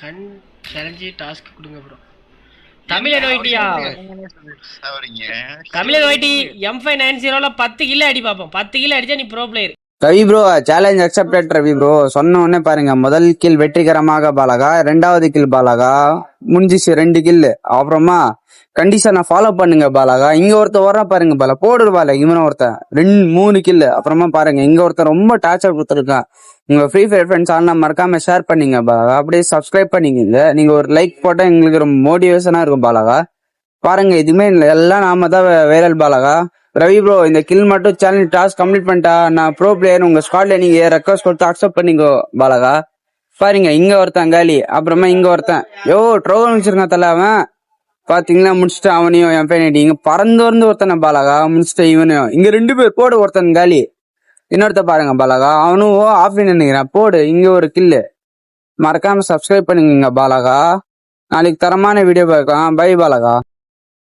கண் challenge task கொடுங்க bro. தமிழன் ஒயிட்டியா? தமிழன் ஒயிட்டி M590ல 10 கிலோ அடி பார்ப்போம். 10 கிலோ அடிச்சா நீ bro player. Ravi bro challenge accepted. Ravi bro சொன்ன உடனே பாருங்க, முதல் கில் வெற்றிகரமாக பாலகா, 2வது கில் பாலகா முடிஞ்சிச்சு 2 கில். அப்புறமா கண்டிஷனை ஃபாலோ பண்ணுங்க பாலகா. இங்க ஒருத்தர் வர பாருங்க பால போடு பால, இவன ஒருத்தன் 3 கில். அப்புறமா பாருங்க இங்க ஒருத்தர் ரொம்ப டார்ச்சர் கொடுத்துருக்கான். உங்க ஃப்ரீ ஃபயர் ஃப்ரெண்ட்ஸ் ஆனா மறக்காம ஷேர் பண்ணீங்க பாலகா. அப்படியே சப்ஸ்கிரைப் பண்ணிக்கங்க. நீங்க ஒரு லைக் போட்டா எங்களுக்கு ரொம்ப மோட்டிவேஷனா இருக்கும் பாலகா. பாருங்க இதுமே எல்லாம் நாம தான் வைரல் பாலகா. ரவி ப்ரோ இந்த கில் மட்டும் சேலஞ்ச் டாஸ்க் கம்ப்ளீட் பண்ணிட்டா நான் ப்ரோ பிளேயர். உங்க ஸ்குவாட்ல நீங்க ரெக்வஸ்ட் கொடுத்து அக்செப்ட் பண்ணிக்கோ பாலகா. பாருங்க இங்க ஒருத்தன் காலி. அப்புறமா இங்க ஒருத்தன் ட்ரோல் வச்சிருக்கான் தல. அவன் பாத்தீங்களா முடிச்சுட்டு அவனையும் M590 இங்க பறந்து வந்து ஒருத்தனை பாலகா முடிச்சுட்டு இவனையும். இங்க 2 பேர் போடு. ஒருத்தன் காலி, இன்னொருத்த பாருங்க பாலகா. அவனும் ஆஃப்லைன் நினைக்கிறேன். போடு இங்க ஒரு கில்லு. மறக்காம சப்ஸ்கிரைப் பண்ணுங்க பாலகா. நாளைக்கு தரமான வீடியோ பார்க்கலாம். பை பாலகா.